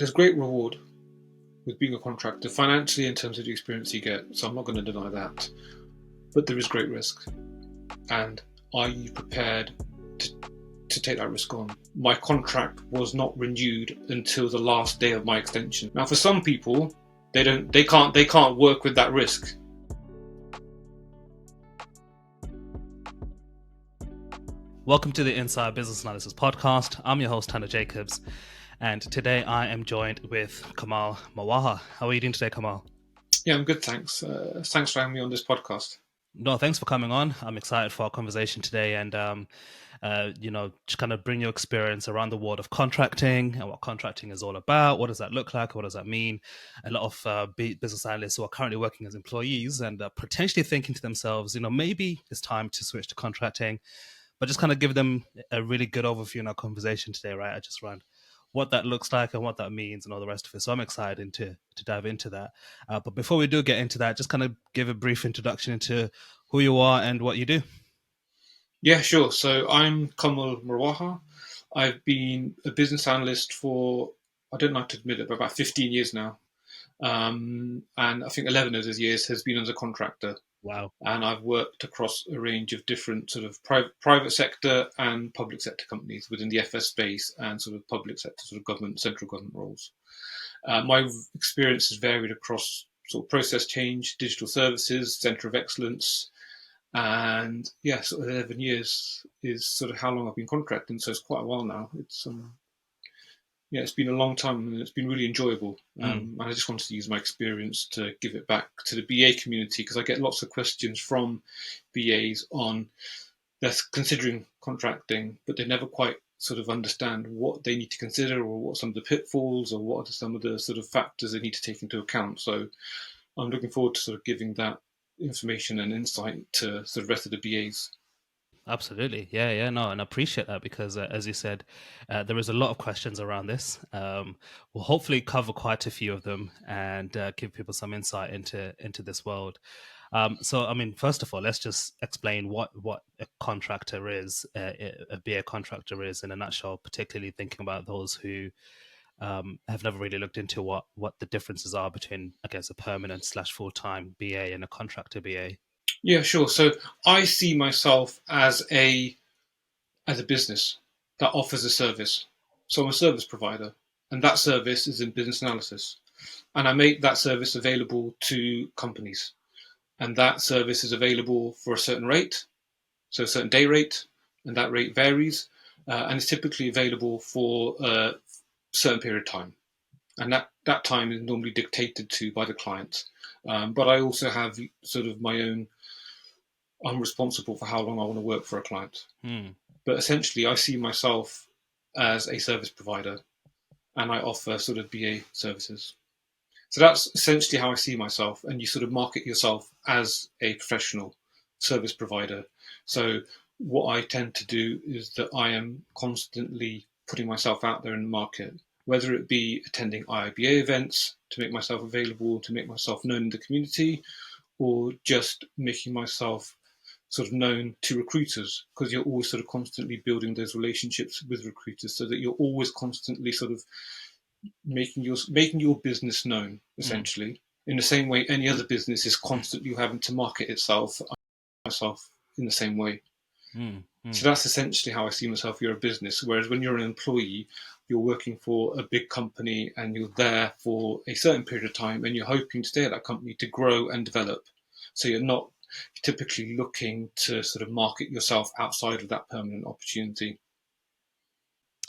there's great reward with being a contractor, financially in terms of the experience you get, so I'm not going to deny that. But there is great risk. And are you prepared to take that risk on? My contract was not renewed until the last day of my extension. Now, for some people, they can't work with that risk. Welcome to the Inside Business Analysis Podcast. I'm your host, Tanner Jacobs, and today I am joined with Kamal Marwaha. How are you doing today, Kamal? Yeah, I'm good, thanks. Thanks for having me on this podcast. No, thanks for coming on. I'm excited for our conversation today and, just kind of bring your experience around the world of contracting and what contracting is all about. What does that look like? What does that mean? A lot of business analysts who are currently working as employees and potentially thinking to themselves, maybe it's time to switch to contracting. But just kind of give them a really good overview in our conversation today, right? I just ran what that looks like and what that means and all the rest of it. So I'm excited to dive into that. But before we do get into that, just kind of give a brief introduction into who you are and what you do. Yeah, sure. So I'm Kamal Marwaha. I've been a business analyst for, I don't like to admit it, but about 15 years now. And I think 11 of those years has been as a contractor. Wow. And I've worked across a range of different sort of private sector and public sector companies within the FS space and sort of public sector, sort of government, central government roles. My experience has varied across sort of process change, digital services, centre of excellence, and yeah, sort of 11 years is sort of how long I've been contracting. So it's quite a while now. It's been a long time and it's been really enjoyable. And I just wanted to use my experience to give it back to the BA community because I get lots of questions from BAs on they're considering contracting, but they never quite sort of understand what they need to consider or what some of the pitfalls or what are some of the sort of factors they need to take into account. So I'm looking forward to sort of giving that information and insight to sort of the rest of the BAs. Absolutely. Yeah, no, and I appreciate that because, as you said, there is a lot of questions around this. We'll hopefully cover quite a few of them and give people some insight into this world. So, I mean, first of all, let's just explain what a contractor is, a BA contractor is in a nutshell, particularly thinking about those who have never really looked into what the differences are between, I guess, a permanent / full-time BA and a contractor BA. Yeah, sure. So I see myself as a business that offers a service. So I'm a service provider, and that service is in business analysis. And I make that service available to companies. And that service is available for a certain rate, so a certain day rate, and that rate varies. And it's typically available for a certain period of time. And that time is normally dictated to by the client. But I also have sort of my own, I'm responsible for how long I want to work for a client. But essentially, I see myself as a service provider and I offer sort of BA services. So that's essentially how I see myself. And you sort of market yourself as a professional service provider. So what I tend to do is that I am constantly putting myself out there in the market, whether it be attending IIBA events to make myself available, to make myself known in the community, or just making myself sort of known to recruiters, because you're always sort of constantly building those relationships with recruiters so that you're always constantly sort of making your business known, essentially, in the same way any other business is constantly having to market itself in the same way. So that's essentially how I see myself. You're a business, whereas when you're an employee, you're working for a big company and you're there for a certain period of time and you're hoping to stay at that company to grow and develop. So you're not typically looking to sort of market yourself outside of that permanent opportunity.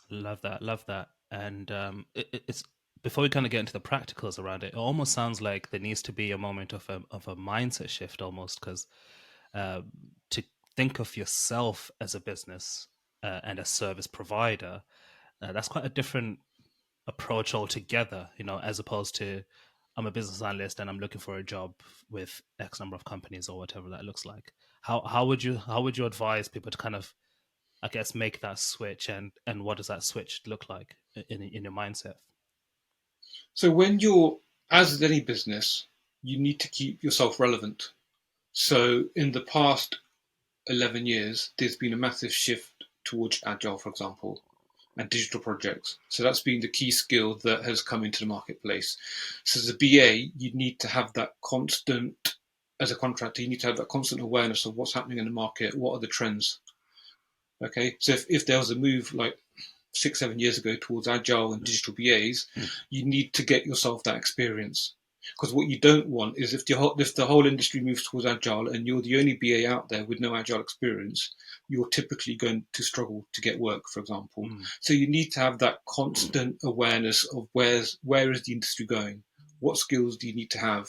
Love that. And it's before we kind of get into the practicals around it, it almost sounds like there needs to be a moment of a mindset shift almost, because to think of yourself as a business and a service provider, that's quite a different approach altogether, as opposed to I'm a business analyst and I'm looking for a job with X number of companies or whatever that looks like. How would you advise people to kind of, I guess, make that switch, and what does that switch look like in your mindset? So when you're, as with any business, you need to keep yourself relevant. So in the past 11 years, there's been a massive shift towards agile, for example. and digital projects. So that's been the key skill that has come into the marketplace. So as a BA, you need to have that constant, as a contractor, you need to have that constant awareness of what's happening in the market, what are the trends. Okay, so if there was a move like 6, 7 years ago towards agile and digital BAs, you need to get yourself that experience. Because what you don't want is if the whole industry moves towards agile and you're the only BA out there with no agile experience, you're typically going to struggle to get work, for example. So you need to have that constant awareness of where is the industry going, what skills do you need to have.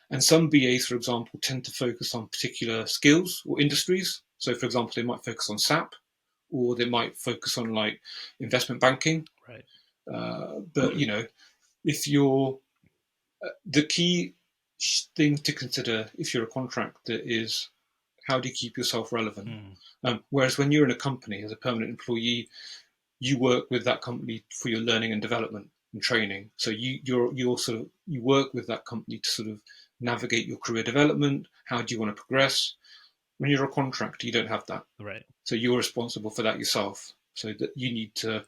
And some BAs, for example, tend to focus on particular skills or industries. So, for example, they might focus on SAP, or they might focus on like investment banking. Right. But if you're the key thing to consider if you're a contractor is how do you keep yourself relevant? Whereas when you're in a company as a permanent employee, you work with that company for your learning and development and training. So you work with that company to sort of navigate your career development. How do you want to progress? When you're a contractor, you don't have that. Right. So you're responsible for that yourself. So that you need to,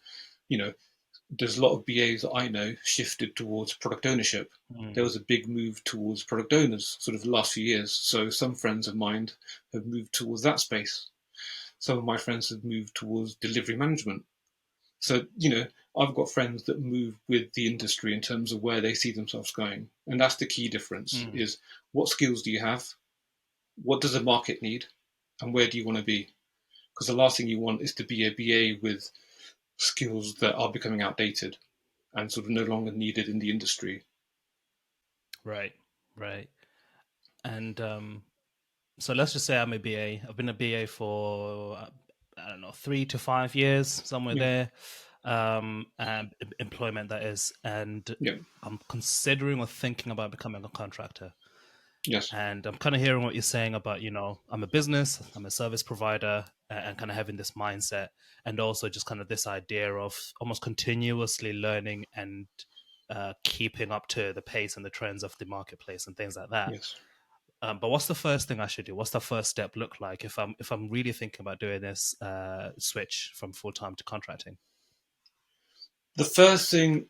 there's a lot of BAs that I know shifted towards product ownership. There was a big move towards product owners sort of the last few years. So some friends of mine have moved towards that space. Some of my friends have moved towards delivery management. So, I've got friends that move with the industry in terms of where they see themselves going. And that's the key difference is what skills do you have? What does the market need? And where do you want to be? Because the last thing you want is to be a BA with skills that are becoming outdated and sort of no longer needed in the industry. Right. And so let's just say I'm a BA. I've been a BA for I don't know 3 to 5 years, somewhere there. And employment that is, and I'm considering or thinking about becoming a contractor. Yes. And I'm kind of hearing what you're saying about, I'm a business, I'm a service provider, and kind of having this mindset, and also just kind of this idea of almost continuously learning and keeping up to the pace and the trends of the marketplace and things like that. Yes. But what's the first thing I should do? What's the first step look like if I'm really thinking about doing this switch from full-time to contracting? The first thing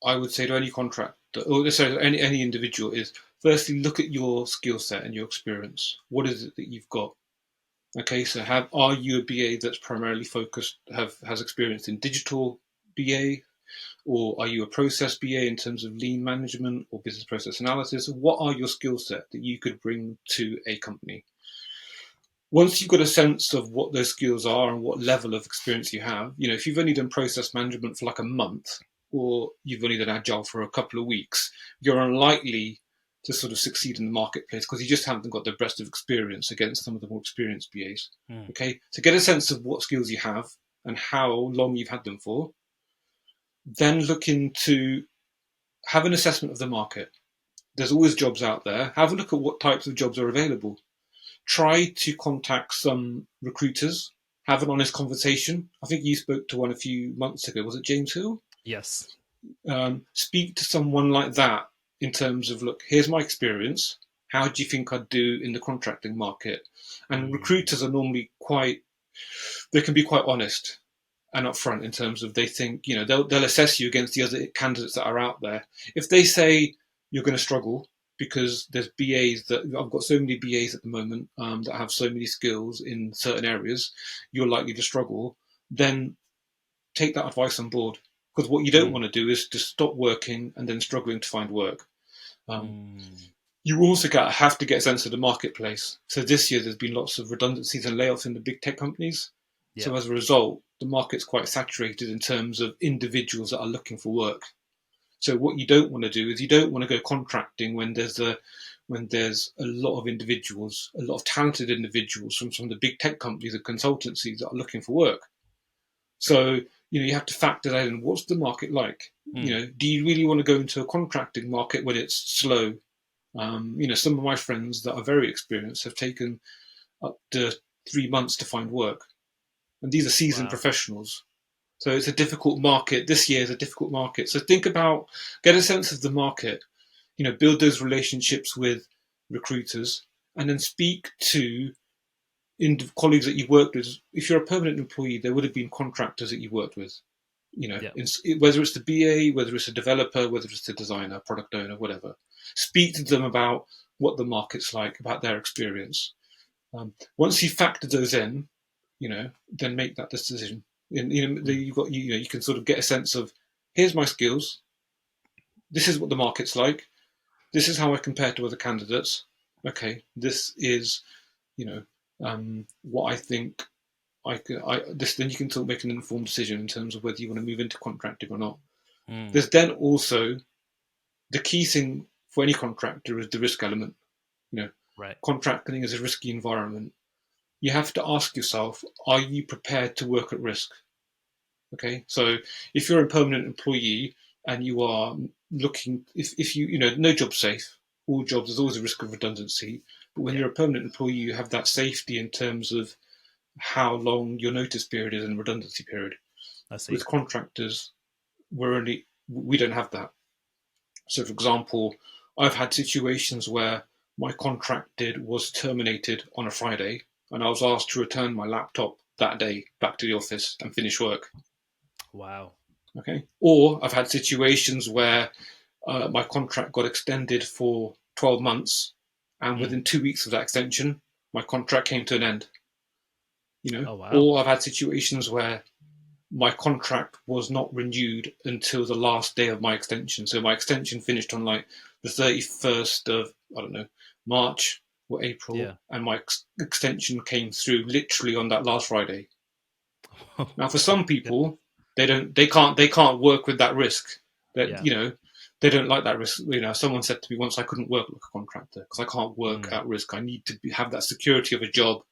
I would say to any contractor, or sorry, any individual is firstly look at your skill set and your experience. What is it that you've got? Okay, so are you a BA that's primarily focused, has experience in digital BA, or are you a process BA in terms of lean management or business process analysis? What are your skill set that you could bring to a company? Once you've got a sense of what those skills are and what level of experience you have, if you've only done process management for like a month or you've only done agile for a couple of weeks, you're unlikely to sort of succeed in the marketplace because you just haven't got the breadth of experience against some of the more experienced BAs. Okay, so get a sense of what skills you have and how long you've had them for. Then look into, have an assessment of the market. There's always jobs out there. Have a look at what types of jobs are available. Try to contact some recruiters, have an honest conversation. I think you spoke to one a few months ago. Was it James Hill? Yes. Speak to someone like that in terms of, look, here's my experience. How do you think I'd do in the contracting market? And recruiters are normally they can be quite honest and upfront in terms of they think, they'll assess you against the other candidates that are out there. If they say you're going to struggle, because there's BAs that I've got so many BAs at the moment that have so many skills in certain areas, you're likely to struggle. Then take that advice on board, because what you don't want to do is to stop working and then struggling to find work. You also have to get a sense of the marketplace. So this year there's been lots of redundancies and layoffs in the big tech companies. Yeah. So as a result, the market's quite saturated in terms of individuals that are looking for work. So what you don't want to do is you don't want to go contracting when there's a lot of individuals, a lot of talented individuals from some of the big tech companies and consultancies that are looking for work. So, you have to factor that in. What's the market like? Do you really want to go into a contracting market when it's slow? Some of my friends that are very experienced have taken up to 3 months to find work. And these are seasoned professionals. So it's a difficult market. This year is a difficult market. So get a sense of the market, build those relationships with recruiters, and then speak to colleagues that you've worked with. If you're a permanent employee, there would have been contractors that you worked with. Yeah. Whether it's the BA, whether it's a developer, whether it's the designer, product owner, whatever. Speak to them about what the market's like, about their experience. Once you factor those in, then make that decision. You can sort of get a sense of, here's my skills, this is what the market's like, this is how I compare to other candidates. Okay, this is, what I think then you can sort of make an informed decision in terms of whether you want to move into contracting or not. There's then also the key thing for any contractor is the risk element. Right. Contracting is a risky environment. You have to ask yourself, are you prepared to work at risk? Okay, so if you're a permanent employee and you are looking, if no job's safe. All jobs, there's always a risk of redundancy. But when you're a permanent employee, you have that safety in terms of how long your notice period is and redundancy period. I see. With contractors, we don't have that. So, for example, I've had situations where my contract was terminated on a Friday, and I was asked to return my laptop that day back to the office and finish work. Wow. Okay. Or I've had situations where my contract got extended for 12 months, and within 2 weeks of that extension, my contract came to an end. Oh, wow. Or I've had situations where my contract was not renewed until the last day of my extension. So my extension finished on like the 31st of, I don't know, March or April, Yeah. and my extension came through literally on that last Friday. Now, for some people, they can't work with that risk. That they don't like that risk. Someone said to me once, I couldn't work like a contractor because I can't work at risk. I need to have that security of a job.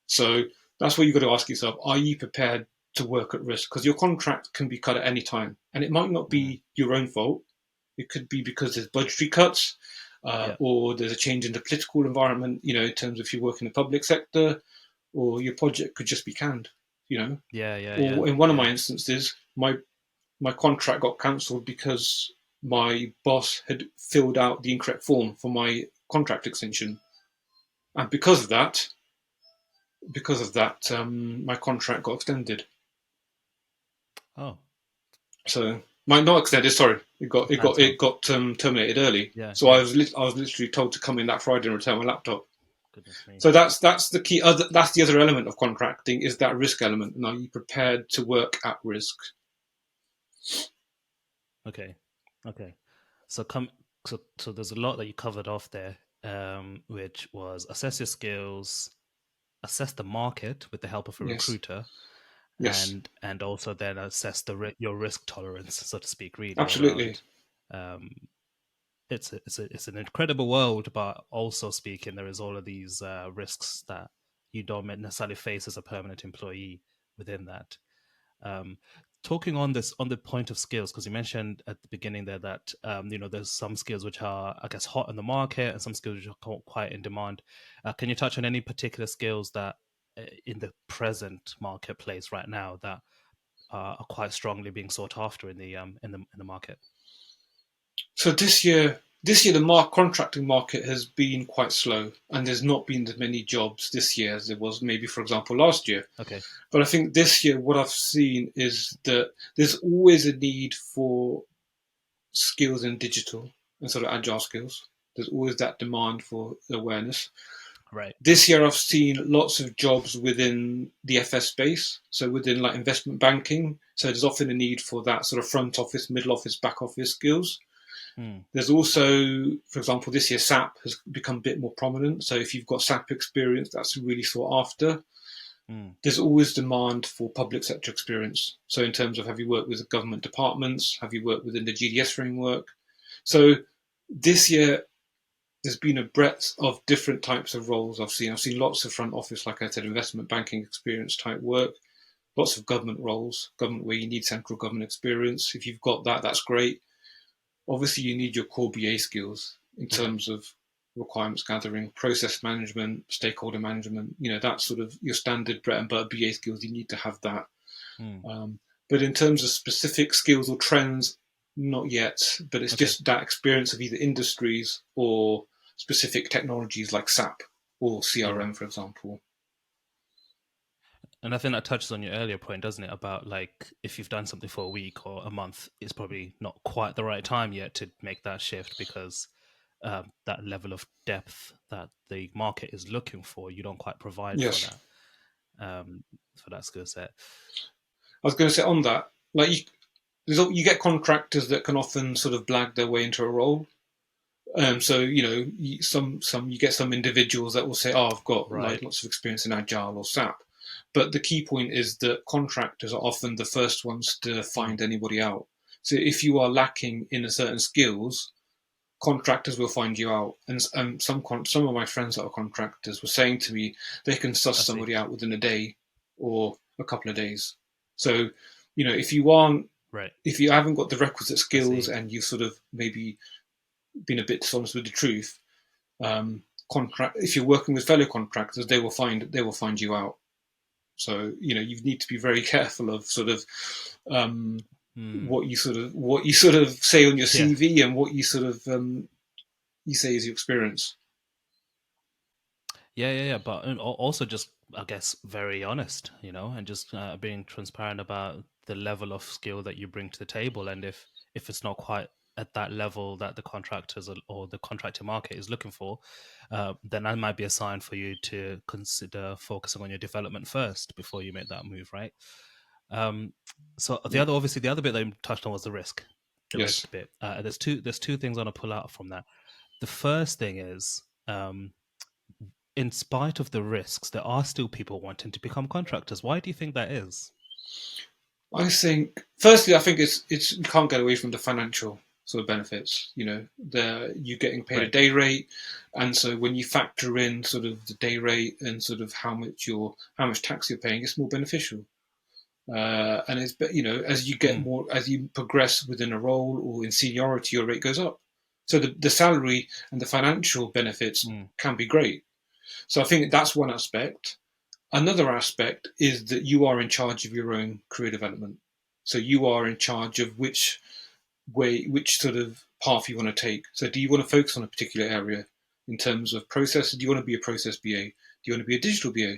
So that's what you've got to ask yourself: are you prepared to work at risk? Because your contract can be cut at any time, and it might not be your own fault. It could be because there's budgetary cuts, or there's a change in the political environment. In terms of if you work in the public sector, or your project could just be canned. Or in one of my instances, my contract got cancelled because my boss had filled out the incorrect form for my contract extension, and because of that, my contract got extended. Oh. So not extended. Sorry, it got terminated early. Yeah. So I was literally told to come in that Friday and return my laptop. Goodness me. So that's the key. That's the other element of contracting, is that risk element. And are you prepared to work at risk? Okay. So there's a lot that you covered off there, which was assess your skills, assess the market with the help of a Yes. recruiter, Yes. and also then assess your risk tolerance, so to speak, really Absolutely. around. It's an incredible world, but also speaking, there is all of these risks that you don't necessarily face as a permanent employee within that. Talking on the point of skills, because you mentioned at the beginning there that there's some skills which are, I guess, hot in the market and some skills which are quite in demand. Can you touch on any particular skills that in the present marketplace right now that are quite strongly being sought after in the market? So this year the contracting market has been quite slow, and there's not been as many jobs this year as there was maybe, for example, last year. Okay. But I think this year what I've seen is that there's always a need for skills in digital and sort of agile skills. There's always that demand for awareness. Right. This year I've seen lots of jobs within the FS space, so within like investment banking. So there's often a need for that sort of front office, middle office, back office skills. There's also, for example, this year SAP has become a bit more prominent. So if you've got SAP experience, that's really sought after. There's always demand for public sector experience. So in terms of, have you worked with government departments? Have you worked within the GDS framework? So this year, there's been a breadth of different types of roles I've seen. I've seen lots of front office, like I said, investment banking experience type work, lots of government roles, government where you need central government experience. If you've got that, that's great. Obviously, you need your core BA skills in terms of requirements gathering, process management, stakeholder management. That's sort of your standard bread and butter BA skills. You need to have that. But in terms of specific skills or trends, not yet. But it's just that experience of either industries or specific technologies like SAP or CRM, for example. And I think that touches on your earlier point, doesn't it? About like if you've done something for a week or a month, it's probably not quite the right time yet to make that shift because that level of depth that the market is looking for, you don't quite provide Yes, um, for that skill set. I was going to say on that, like you get contractors that can often sort of blag their way into a role. So some you get some individuals that will say, "Oh, I've got like Right. lots of experience in Agile or SAP," but the key point is that contractors are often the first ones to Mm, find anybody out. So if you are lacking in a certain skills, contractors will find you out. And some of my friends that are contractors were saying to me they can suss I see. somebody out within a day or a couple of days. So if you aren't Right. if you haven't got the requisite I skills see. and you've sort of maybe been a bit dishonest with the truth, if you're working with fellow contractors, they will find you out. So you need to be very careful of sort of Mm, what you sort of say on your yeah. CV and what you sort of you say is your experience. Yeah. But also just, I guess, very honest, and just being transparent about the level of skill that you bring to the table. And if it's not quite at that level that the contractors or the contractor market is looking for, then that might be a sign for you to consider focusing on your development first before you make that move, right? Um, so Yeah. obviously the other bit that you touched on was the Yes. risk bit. There's two things I want to pull out from that. The first thing is, in spite of the risks, there are still people wanting to become contractors. Why do you think that is? Firstly, I think it's you can't get away from the financial sort of benefits. You getting paid a Right. day rate, and so when you factor in sort of the day rate and sort of how much tax you're paying, it's more beneficial. And it's as you get Mm, more as you progress within a role or in seniority, your rate goes up. So the salary and the financial benefits mm, can be great. So I think that's one aspect. Another aspect is that you are in charge of your own career development. So you are in charge of which sort of path you want to take. So do you want to focus on a particular area in terms of process? Do you want to be a process BA? Do you want to be a digital BA?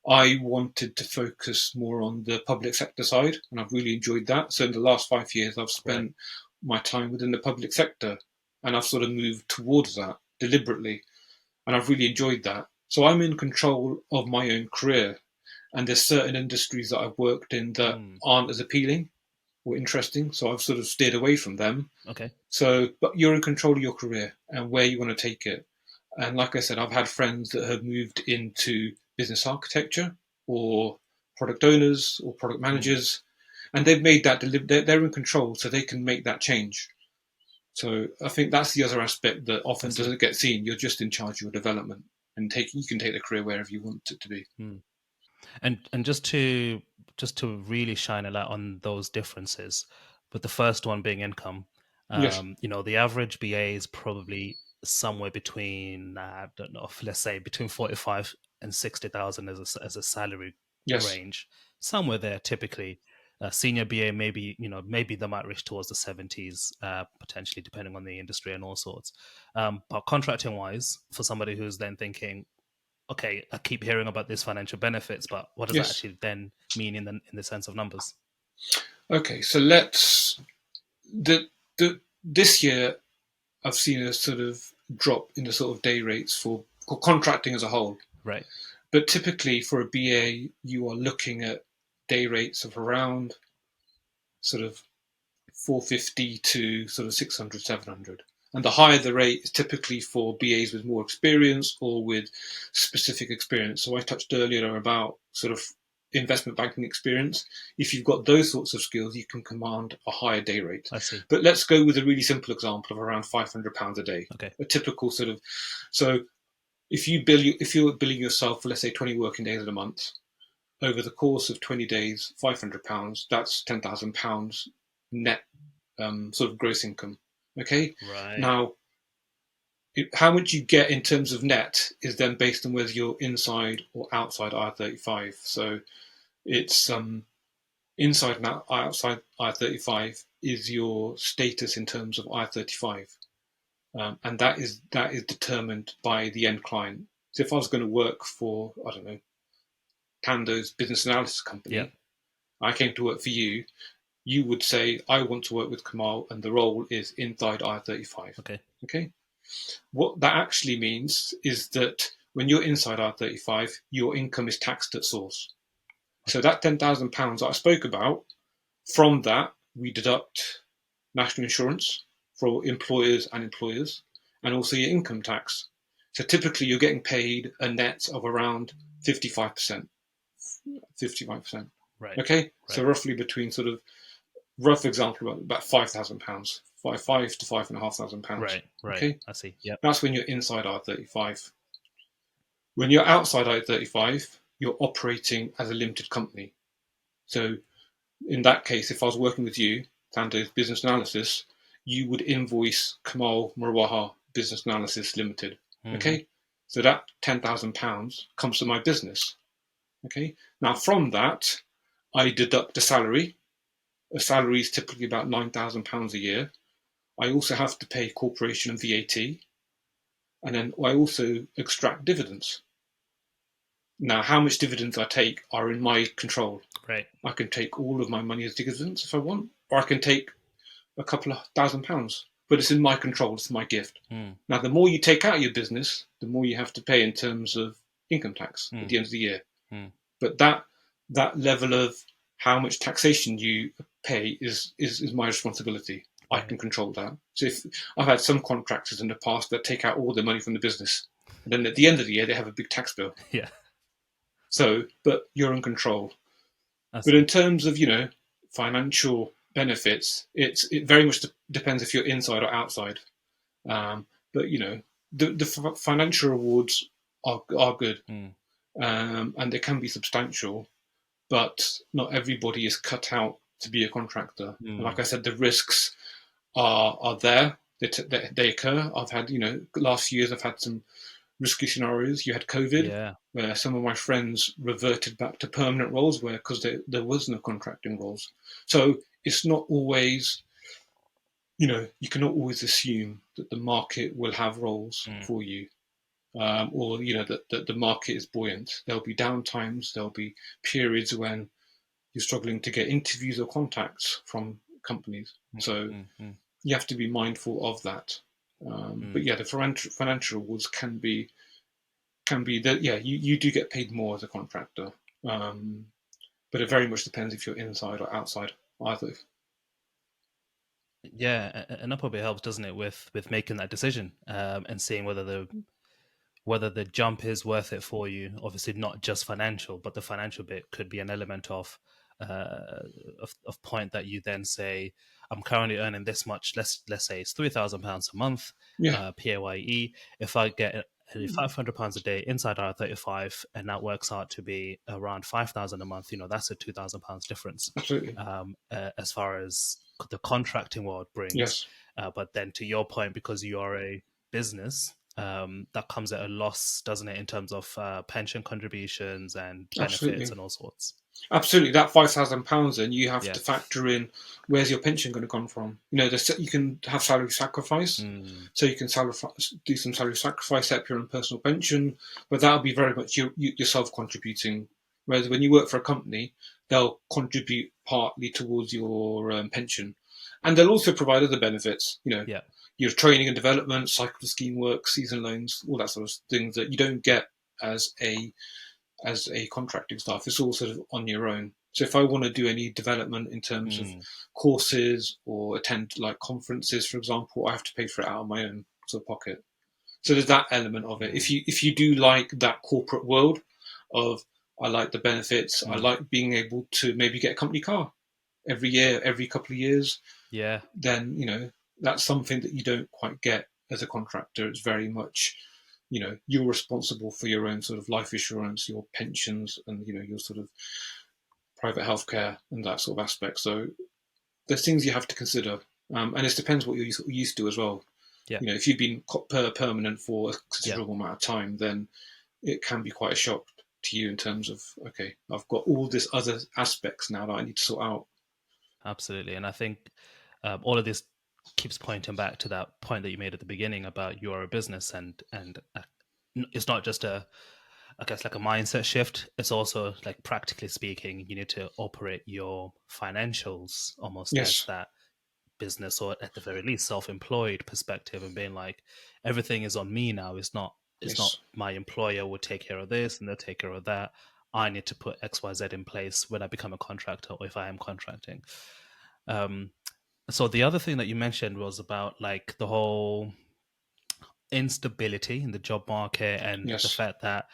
I wanted to focus more on the public sector side, and I've really enjoyed that. So in the last 5 years, I've right. spent my time within the public sector, and I've sort of moved towards that deliberately, and I've really enjoyed that. So I'm in control of my own career, and there's certain industries that I've worked in that Mm, aren't as appealing or interesting, so I've sort of steered away from them. okay. So, but you're in control of your career and where you want to take it. And like I said, I've had friends that have moved into business architecture or product owners or product Mm, managers, and they've made that they're in control, so they can make that change. So I think that's the other aspect that I often see. doesn't get seen. You're just in charge of your development, and you can take the career wherever you want it to be. Mm. And just to really shine a light on those differences, but the first one being income, Yes, the average BA is probably somewhere between, I don't know, let's say between 45 and 60,000 as a salary yes, range, somewhere there typically. Senior BA, maybe they might reach towards the 70s, potentially depending on the industry and all sorts. But contracting wise, for somebody who's then thinking, okay, I keep hearing about these financial benefits, but what does that yes. actually then mean in the sense of numbers? Okay, so let's this year I've seen a sort of drop in the sort of day rates for contracting as a whole. Right. But typically for a BA, you are looking at day rates of around sort of 450 to sort of 600, 700. And the higher the rate is typically for BAs with more experience or with specific experience. So I touched earlier about sort of investment banking experience. If you've got those sorts of skills, you can command a higher day rate. I see. But let's go with a really simple example of around £500 a day. Okay. A typical sort of so if you're billing yourself for let's say 20 working days in a month, over the course of 20 days, £500, that's £10,000 net sort of gross income. Okay, Right. now how much you get in terms of net is then based on whether you're inside or outside I-35. So it's inside and outside I-35 is your status in terms of I-35, and that is determined by the end client. So if I was going to work for I don't know Tando's business analysis Yeah. company, I came to work for you, you would say, I want to work with Kamal and the role is inside IR35. Okay. Okay? What that actually means is that when you're inside IR35, your income is taxed at source. So that £10,000 that I spoke about, from that, we deduct national insurance for employers and employers, and also your income tax. So typically you're getting paid a net of around 55%. 55%. Right. Okay? Right. So roughly between sort of, rough example, about £5,000, five to £5,500. Right. Right. Okay? I see. Yep. That's when you're inside R35. When you're outside R35, you're operating as a limited company. So in that case, if I was working with you, Tando's Business Analysis, you would invoice Kamal Marwaha Business Analysis Limited. Mm-hmm. Okay? So that £10,000 comes to my business. Okay? Now from that, I deduct a salary. A salary is typically about £9,000 a year. I also have to pay corporation and VAT. And then I also extract dividends. Now, how much dividends I take are in my control. Right. I can take all of my money as dividends if I want, or I can take a couple of £1,000, but it's in my control. It's my gift. Mm. Now, the more you take out of your business, the more you have to pay in terms of income tax at the end of the year. Mm. But that level of how much taxation you pay is my responsibility. I Right. can control that. So if I've had some contractors in the past that take out all their money from the business, and then at the end of the year they have a big tax bill. Yeah. So, but you're in control. I But in see. terms of financial benefits, it very much depends if you're inside or outside. But the financial rewards are good, Mm. and they can be substantial. But not everybody is cut out to be a contractor. And like Mm. I said, the risks are there. They occur. I've had last few years I've had some risky scenarios. You had COVID, Yeah. where some of my friends reverted back to permanent roles, where because there was no contracting roles. So it's not always, you cannot always assume that the market will have roles Mm. for you, or that the market is buoyant. There'll be downtimes. There'll be periods when you're struggling to get interviews or contacts from companies. Mm. So Mm. Mm. you have to be mindful of that. But Mm. yeah, the financial rewards can be that, yeah, you do get paid more as a contractor, but it very much depends if you're inside or outside either. Yeah, and that probably helps, doesn't it, with making that decision, and seeing whether the jump is worth it for you. Obviously, not just financial, but the financial bit could be an element uh, of point that you then say, I'm currently earning this much. Let's say it's £3,000 a month, Yeah, PAYE. If I get £500 a day inside R35, and that works out to be around 5,000 a month, that's a £2,000 difference, absolutely. as far as the contracting world brings. Yes, But then, to your point, because you are a business, that comes at a loss, doesn't it, in terms of pension contributions and benefits absolutely. and all sorts? Absolutely, that £5,000, and you have Yeah. to factor in where's your pension going to come from. You can have salary sacrifice, Mm. so you can do some salary sacrifice, set up your own personal pension, but that'll be very much yourself contributing. Whereas when you work for a company, they'll contribute partly towards your pension, and they'll also provide other benefits. Yeah. Your training and development, cycle scheme work, season loans, all that sort of things that you don't get as a contracting staff. It's all sort of on your own. So if I want to do any development in terms of Mm. courses or attend like conferences, for example, I have to pay for it out of my own sort of pocket. So there's that element of it. If Mm. you do like that corporate world of, I like the benefits, I Mm. like being able to maybe get a company car every year, every couple of years, Yeah. then that's something that you don't quite get as a contractor. It's very much you're responsible for your own sort of life insurance, your pensions, and your sort of private healthcare and that sort of aspect. So there's things you have to consider, and it depends what you're used to as well. Yeah. If you've been permanent for a Yeah. considerable amount of time, then it can be quite a shock to you in terms of, okay, I've got all this other aspects now that I need to sort out. Absolutely. And I think all of this keeps pointing back to that point that you made at the beginning about you're a business, and it's not just I guess like a mindset shift. It's also like practically speaking, you need to operate your financials almost as Yes, that business, or at the very least self-employed perspective, and being like, everything is on me now. It's not yes, my employer will take care of this and they'll take care of that. I need to put XYZ in place when I become a contractor or if I am contracting. um so the other thing that you mentioned was about like the whole instability in the job market, and the yes, fact that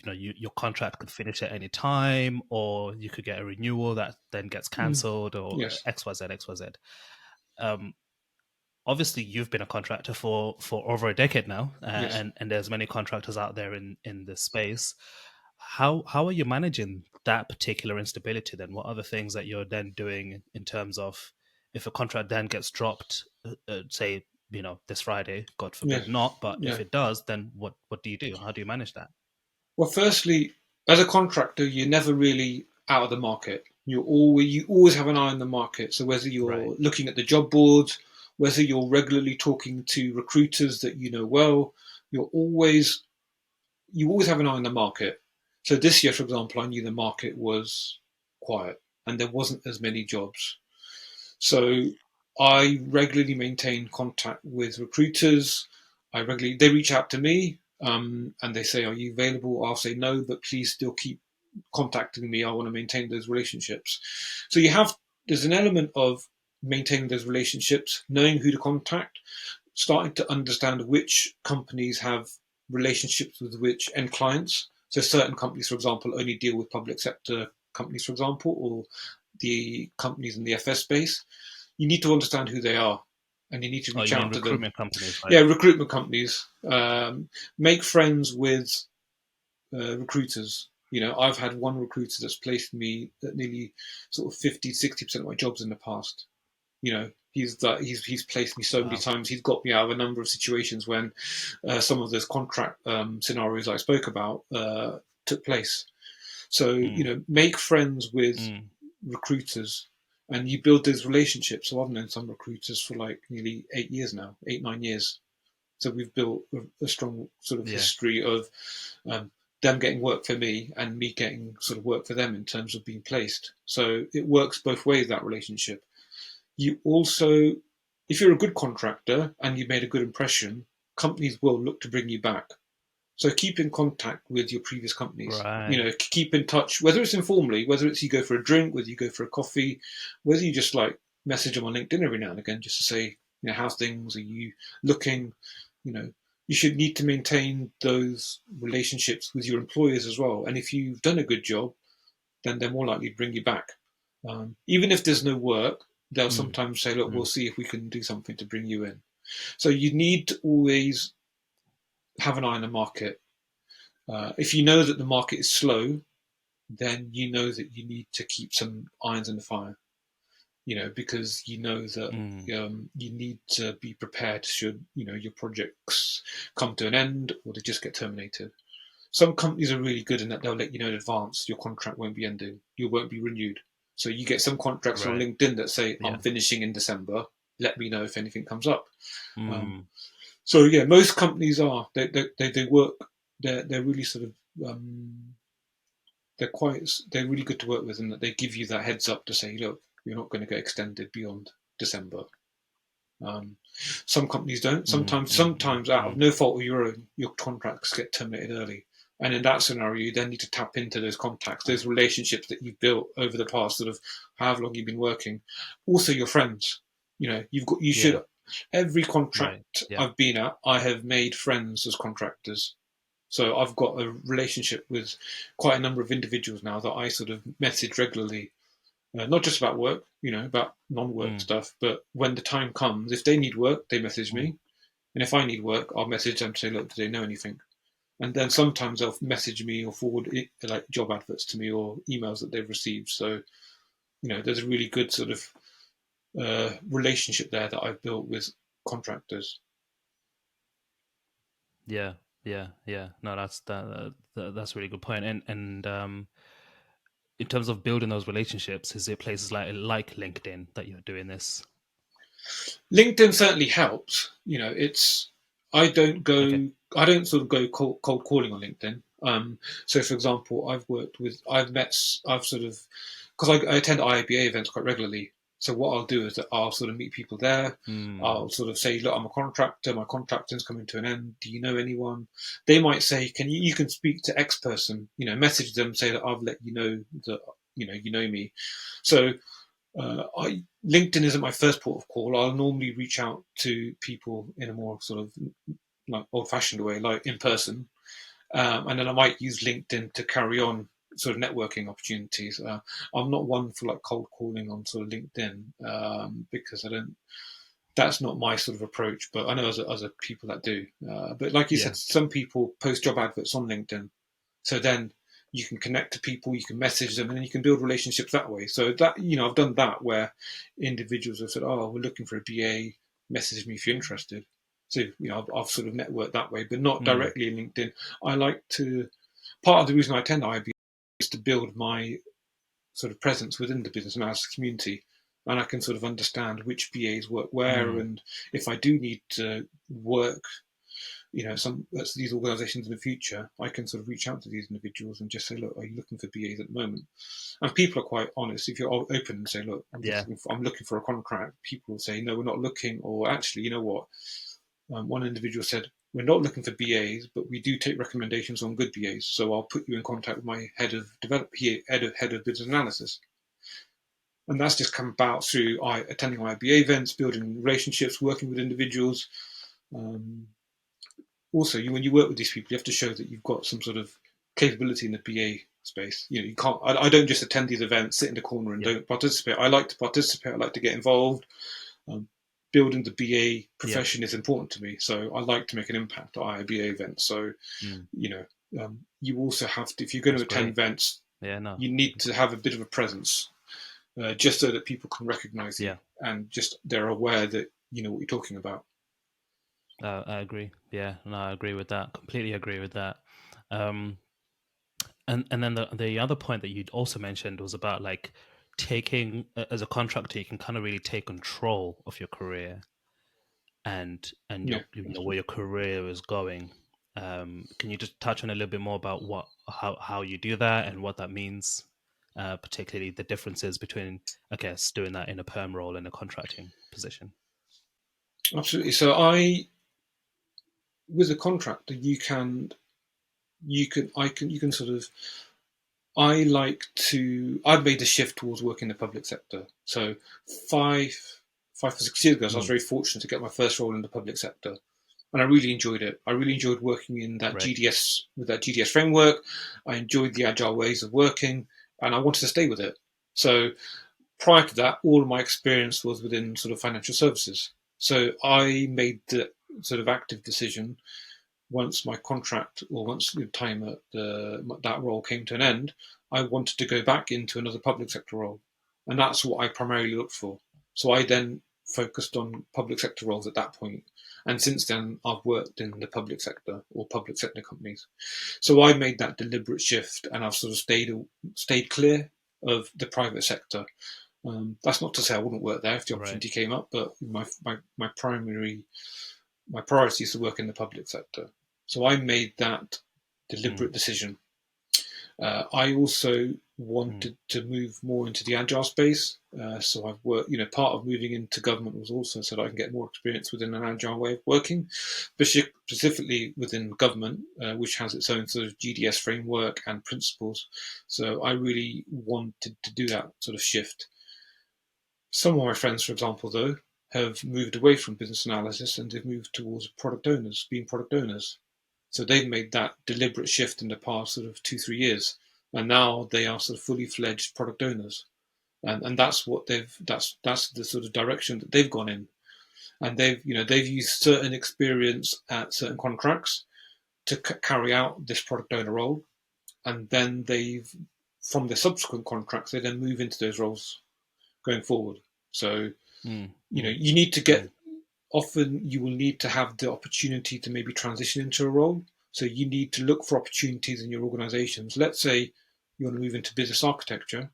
your contract could finish at any time, or you could get a renewal that then gets cancelled, or yes, xyz. um Obviously you've been a contractor for over a decade now, yes. and there's many contractors out there in this space. How are you managing that particular instability then? What are the things that you're then doing in terms of, if a contract then gets dropped, say, this Friday, God Yeah, forbid not, but yeah. if it does, then what do you do? How do you manage that? Well, firstly, as a contractor, you're never really out of the market. You always have an eye on the market. So whether Right. you're looking at the job boards, whether you're regularly talking to recruiters that you know well, you're always you always have an eye on the market. So this year, for example, I knew the market was quiet and there wasn't as many jobs. So I regularly maintain contact with recruiters. They reach out to me, and they say, "Are you available?" I'll say no, but please still keep contacting me. I want to maintain those relationships. So there's an element of maintaining those relationships, knowing who to contact, starting to understand which companies have relationships with which end clients. So certain companies, for example, only deal with public sector companies, for example, or the companies in the FS space. You need to understand who they are, and you need to Oh, reach you mean out to them. recruitment companies, right? Yeah, recruitment companies. Make friends with recruiters. I've had one recruiter that's placed me at nearly sort of 50, 60% of my jobs in the past. He's placed me so many Wow. times. He's got me out of a number of situations when some of those contract scenarios I spoke about took place. So Mm, make friends with mm, recruiters, and you build those relationships. So I've known some recruiters for like nearly 8 years now, 8, 9 years. So we've built a strong sort of yeah. history of um, them getting work for me and me getting sort of work for them in terms of being placed. So it works both ways, that relationship. You also, if you're a good contractor and you made a good impression, companies will look to bring you back. So keep in contact with your previous companies. Right. Keep in touch, whether it's informally, whether it's you go for a drink, whether you go for a coffee, whether you just like message them on LinkedIn every now and again just to say, how's things? Are you looking? You know, you should need to maintain those relationships with your employers as well. And if you've done a good job, then they're more likely to bring you back. Even if there's no work, they'll Mm, sometimes say, look, we'll mm, see if we can do something to bring you in. So you need to always have an eye on the market. If you know that the market is slow, then you know that you need to keep some irons in the fire. Because you know that mm. you need to be prepared should your projects come to an end or they just get terminated. Some companies are really good in that they'll let you know in advance your contract won't be ending, you won't be renewed. So you get some contracts on Right. LinkedIn that say Yeah. I'm finishing in December. Let me know if anything comes up. Um, Mm, so yeah, most companies are they work. They're really sort of they're really good to work with, and that they give you that heads up to say, look, you're not going to get extended beyond December. Um, some companies don't. mm, mm, Sometimes out of mm. no fault of your own, your contracts get terminated early. And in that scenario, you then need to tap into those contacts, those relationships that you've built over the past sort of however long you've been working. Also, your friends. You Yeah. should. Every Right. contract Yeah. I've been at, I have made friends as contractors. So I've got a relationship with quite a number of individuals now that I sort of message regularly, not just about work, about non-work Mm, stuff, but when the time comes, if they need work, they message mm. me, and if I need work, I'll message them to say, look, do they know anything? And then sometimes they'll message me or forward like job adverts to me or emails that they've received. So there's a really good sort of relationship there that I've built with contractors. Yeah. Yeah. Yeah. No, that's a really good point. And in terms of building those relationships, is it places like LinkedIn that you're doing this? LinkedIn certainly helps. It's I don't Okay. go I don't sort of go cold calling on LinkedIn. So, for example, I've sort of, because I attend IABA events quite regularly. So what I'll do is that I'll sort of meet people there. Mm. I'll sort of say, look, I'm a contractor. My contracting's coming to an end. Do you know anyone? They might say, you can speak to X person? Message them, say that I've let you know that you know me. So LinkedIn isn't my first port of call. I'll normally reach out to people in a more sort of like old-fashioned way, like in person, and then I might use LinkedIn to carry on sort of networking opportunities. I'm not one for like cold calling on sort of LinkedIn because I don't. That's not my sort of approach. But I know other people that do. But like you Yeah. said, some people post job adverts on LinkedIn, so then you can connect to people, you can message them, and then you can build relationships that way. So that I've done that where individuals have said, "Oh, we're looking for a BA. Message me if you're interested." So I've sort of networked that way, but not Mm. directly in LinkedIn. I like to. Part of the reason I attend IB is to build my sort of presence within the business analysis community, and I can sort of understand which BAs work where, Mm. and if I do need to work some these organisations in the future, I can sort of reach out to these individuals and just say, look, are you looking for BAs at the moment? And people are quite honest. If you're open and say, look, Yeah. I'm looking for a contract, people will say, no, we're not looking, or actually, you know what? One individual said, we're not looking for BAs, but we do take recommendations on good BAs. So I'll put you in contact with my head of business analysis. And that's just come about through attending IBA events, building relationships, working with individuals. Um, Also, when you work with these people, you have to show that you've got some sort of capability in the BA space. You can't. I don't just attend these events, sit in the corner, and Yeah. don't participate. I like to participate. I like to get involved. Um, Building the BA Yeah. profession is important to me, so I like to make an impact at IBA events. So Mm. you also have to, if you're going to That's attend great. events, Yeah. No. you need to have a bit of a presence, just so that people can recognise you Yeah. and just they're aware that you know what you're talking about. I agree. Yeah. No, I agree with that. Completely agree with that. Um, and then the other point that you'd also mentioned was about like taking as a contractor, you can kind of really take control of your career and Yeah, your where your career is going. Can you just touch on a little bit more about how you do that and what that means, particularly the differences between, I guess, doing that in a perm role and a contracting position? absolutely. So with a contractor, you can sort of I've made the shift towards working in the public sector. So five 5 or 6 years ago, so I was Mm. very fortunate to get my first role in the public sector. And I really enjoyed it. I really enjoyed working in that Right. GDS with that GDS framework. I enjoyed the agile ways of working and I wanted to stay with it. So prior to that, all of my experience was within sort of financial services. So I made the sort of active decision once my contract or once the time at that role came to an end, I wanted to go back into another public sector role, and that's what I primarily looked for. So I then focused on public sector roles at that point, and since then I've worked in the public sector or public sector companies. So I made that deliberate shift, and I've sort of stayed clear of the private sector. That's not to say I wouldn't work there if the Right. opportunity came up, but my priority is to work in the public sector. So I made that Mm. deliberate decision. I also Mm. wanted to move more into the agile space. So I've worked, part of moving into government was also so that I can get more experience within an agile way of working, specifically within government, which has its own sort of GDS framework and principles. So I really wanted to do that sort of shift. Some of my friends, for example, though, have moved away from business analysis and they've moved towards being product owners. So they've made that deliberate shift in the past sort of 2, 3 years, and now they are sort of fully fledged product owners, and that's what that's the sort of direction that they've gone in, and they've used certain experience at certain contracts to carry out this product owner role, and then they've from the subsequent contracts they then move into those roles going forward. So Mm. Mm. you need to Mm. get often you will need to have the opportunity to maybe transition into a role. So you need to look for opportunities in your organizations. Let's say you want to move into business architecture.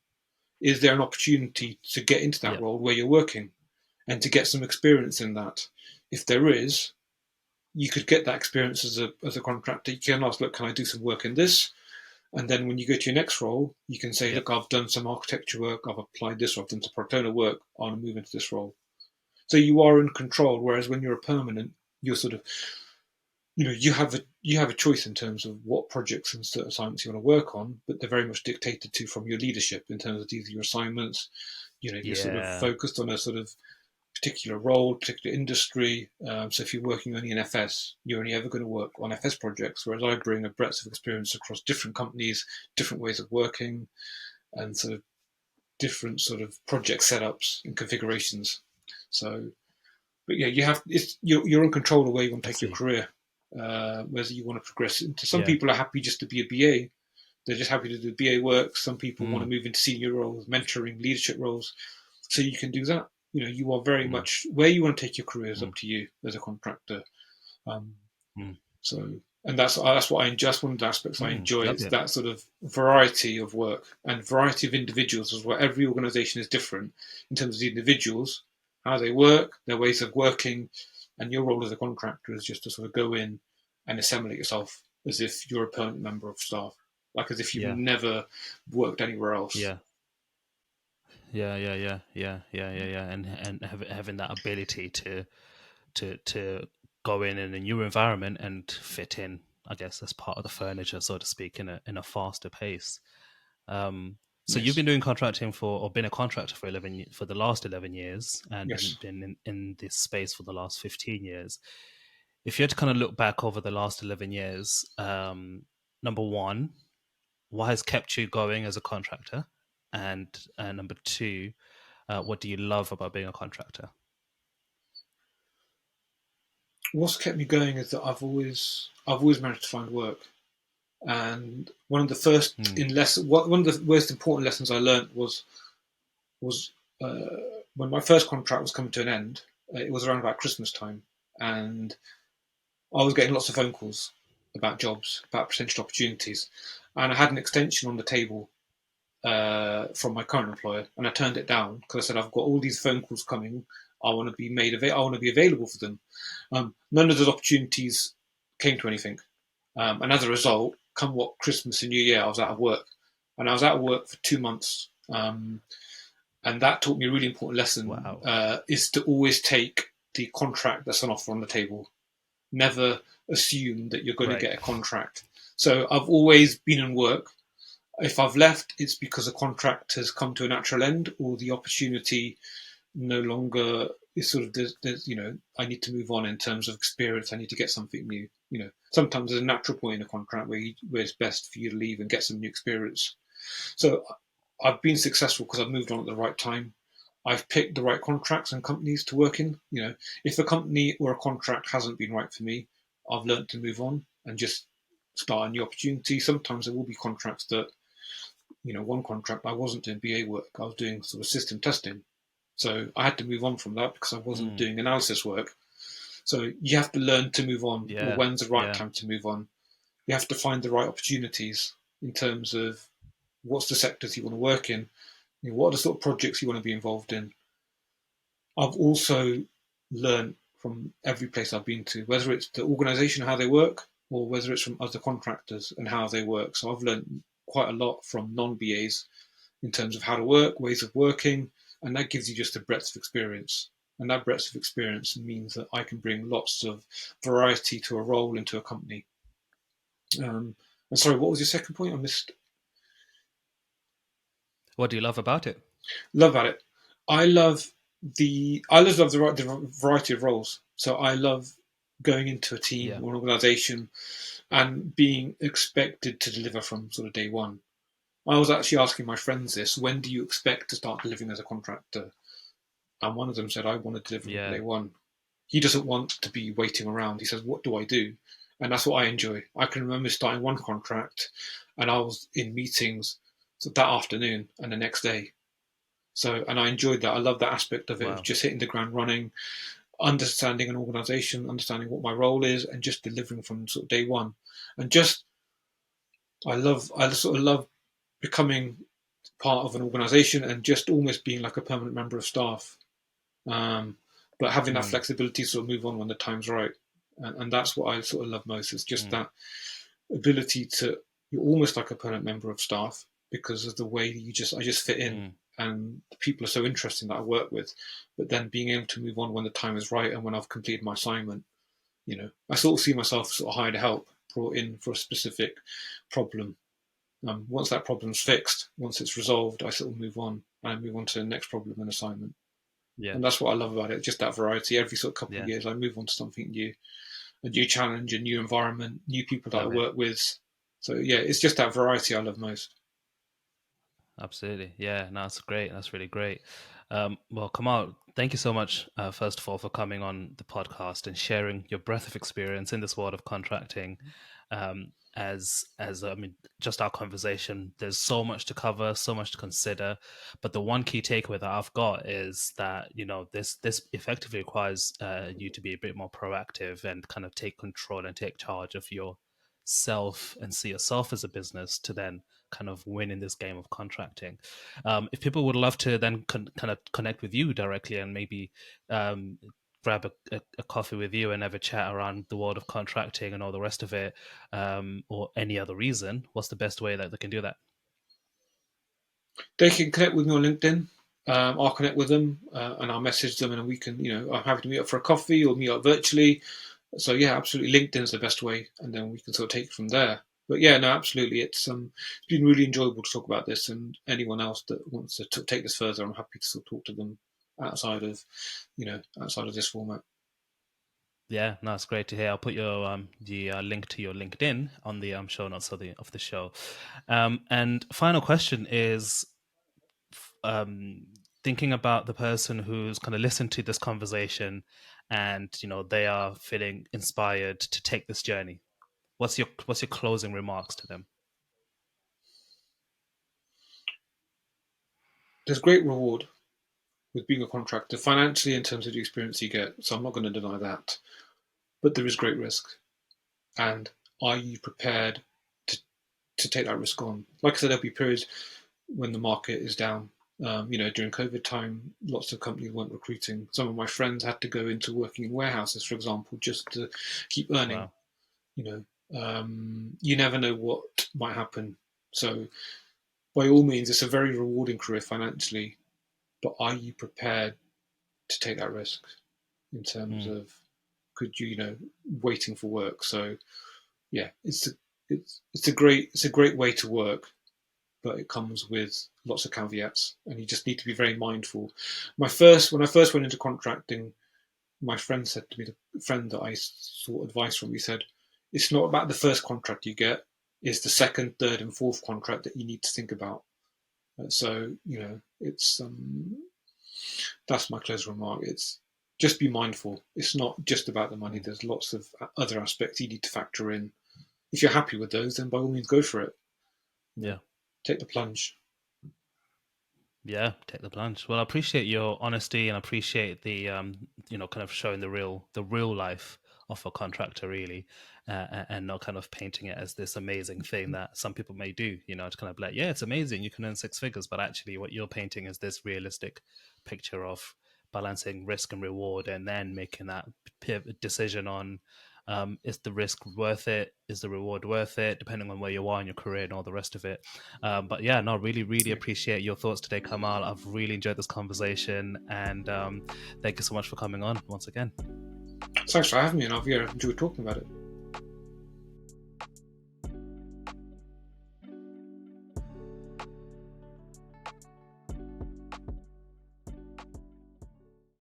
Is there an opportunity to get into that Yeah. role where you're working and to get some experience in that? If there is, you could get that experience as a contractor. You can ask, look, can I do some work in this? And then when you go to your next role, you can say, Yep. look, I've done some architecture work, I've applied this, or I've done some product owner work, I want to move into this role. So you are in control. Whereas when you're a permanent, you're sort of, you have a choice in terms of what projects and certain assignments you want to work on, but they're very much dictated to from your leadership in terms of these are your assignments. You're sort of Yeah. focused on a sort of particular role, particular industry. So if you're working only in FS, you're only ever going to work on FS projects. Whereas I bring a breadth of experience across different companies, different ways of working, and sort of different sort of project setups and configurations. So, but yeah, you're in control of where you want to I take your see. career. Whether you want to progress into, some Yeah. people are happy just to be a BA. They're just happy to do BA work. Some people want to Mm. move into senior roles, mentoring, leadership roles. So you can do that. You are very Mm. much where you want to take your career is Mm. up to you as a contractor. Um, Mm. so, and that's what I enjoy. That's one of the aspects I enjoy. Love It's it. that sort of variety of work and variety of individuals as well. Every organisation is different in terms of the individuals, how they work, their ways of working, and your role as a contractor is just to sort of go in and assimilate yourself as if you're a permanent member of staff, like as if you've Yeah. never worked anywhere else. Yeah. Yeah. And having that ability to go in a new environment and fit in, I guess, as part of the furniture, so to speak, in a faster pace. So you've Yes, been doing contracting or been a contractor for for the last 11 years, and yes. been in this space for the last 15 years. If you had to kind of look back over the last 11 years, number one, what has kept you going as a contractor, and number two, what do you love about being a contractor? What's kept me going is that I've always managed to find work. And one of the first Mm. in lesson, one of the most important lessons I learned was when my first contract was coming to an end. It was around about Christmas time, and I was getting lots of phone calls about jobs, about potential opportunities, and I had an extension on the table from my current employer, and I turned it down because I said I've got all these phone calls coming. I want to be I want to be available for them. None of those opportunities came to anything, and as a result, come what Christmas and New Year, I was out of work, and I was out of work for 2 months. And that taught me a really important lesson: Wow. is to always take the contract that's on offer on the table. Never assume that you're going to Right. get a contract. So I've always been in work. If I've left, it's because a contract has come to a natural end or the opportunity no longer is sort of I need to move on in terms of experience. I need to get something new. Sometimes there's a natural point in a contract where it's best for you to leave and get some new experience. So I've been successful because I've moved on at the right time. I've picked the right contracts and companies to work in. If a company or a contract hasn't been right for me, I've learned to move on and just start a new opportunity. Sometimes there will be contracts that, one contract I wasn't doing BA work, I was doing sort of system testing. So I had to move on from that because I wasn't Mm. doing analysis work. So you have to learn to move on, or Yeah. when's the right Yeah. time to move on. You have to find the right opportunities in terms of what's the sectors you want to work in, what are the sort of projects you want to be involved in. I've also learned from every place I've been to, whether it's the organisation, how they work, or whether it's from other contractors and how they work. So I've learned quite a lot from non-BAs in terms of how to work, ways of working, and that gives you just a breadth of experience. And that breadth of experience means that I can bring lots of variety to a role into a company. And sorry, what was your second point? I missed. What do you love about it? Love at it. I love I just love the variety of roles. So I love going into a team Yeah. or an organisation and being expected to deliver from sort of day one. I was actually asking my friends this: when do you expect to start delivering as a contractor? And one of them said, I want to deliver from Yeah. day one. He doesn't want to be waiting around. He says, what do I do? And that's what I enjoy. I can remember starting one contract and I was in meetings that afternoon and the next day. So, and I enjoyed that. I love that aspect of it, of Wow. just hitting the ground running, understanding an organization, understanding what my role is, and just delivering from sort of day one. And just, I sort of love becoming part of an organization and just almost being like a permanent member of staff. Um, but having that Mm. flexibility to sort of move on when the time's right. and that's what I sort of love most. Is just Mm, that ability to, you're almost like a permanent member of staff because of the way I just fit in, mm, and the people are so interesting that I work with. But then being able to move on when the time is right and when I've completed my assignment, I sort of see myself sort of hired help, brought in for a specific problem. Once that problem's fixed, once it's resolved, I sort of move on and I move on to the next problem and assignment. yeah, And that's what I love about it, just that variety. Every sort of couple of yeah, years, I move on to something new, a new challenge, a new environment, new people that I love it. work with. So yeah, it's just that variety I love most. Absolutely. Yeah, no, that's great. That's really great. Well, Kamal, thank you so much, first of all, for coming on the podcast and sharing your breadth of experience in this world of contracting. As I mean, just our conversation, there's so much to cover, so much to consider. But the one key takeaway that I've got is that this effectively requires you to be a bit more proactive and kind of take control and take charge of yourself and see yourself as a business to then kind of win in this game of contracting. If people would love to then kind of connect with you directly and maybe um, grab a coffee with you and have a chat around the world of contracting and all the rest of it, or any other reason, what's the best way that they can do that? They can connect with me on LinkedIn. I'll connect with them and I'll message them, and we can, I'm happy to meet up for a coffee or meet up virtually. So yeah, absolutely, LinkedIn's the best way, and then we can sort of take it from there. But yeah, no, absolutely, it's been really enjoyable to talk about this, and anyone else that wants to take this further, I'm happy to sort of talk to them outside of, outside of this format. Yeah, no, it's great to hear. I'll put your the link to your LinkedIn on the show notes of the show. And final question is, um, thinking about the person who's kind of listened to this conversation, and they are feeling inspired to take this journey. What's your closing remarks to them? There's great reward with being a contractor financially in terms of the experience you get, so I'm not going to deny that. But there is great risk, and are you prepared to take that risk on? Like I said, there'll be periods when the market is down. During COVID time, lots of companies weren't recruiting. Some of my friends had to go into working in warehouses, for example, just to keep earning. Wow. You never know what might happen. So, by all means, it's a very rewarding career financially, but are you prepared to take that risk in terms Mm, of could you, waiting for work? So, yeah, it's a great way to work, but it comes with lots of caveats, and you just need to be very mindful. When I first went into contracting, my friend said to me, the friend that I sought advice from, he said, "It's not about the first contract you get; it's the second, third, and fourth contract that you need to think about." So it's that's my closing remark. It's just be mindful. It's not just about the money. mm. There's lots of other aspects you need to factor in. If you're happy with those, then by all means go for it. You know, Yeah. take the plunge. Yeah, take the plunge. Well, I appreciate your honesty and appreciate the kind of showing the real life of a contractor, really, and not kind of painting it as this amazing thing that some people may do. It's kind of like, yeah, it's amazing, you can earn six figures, but actually, what you're painting is this realistic picture of balancing risk and reward, and then making that decision on, is the risk worth it? Is the reward worth it? Depending on where you are in your career and all the rest of it. But yeah, no, really, really Yeah. appreciate your thoughts today, Kamal. I've really enjoyed this conversation, and thank you so much for coming on once again. Thanks for having me, and I've enjoyed talking about it.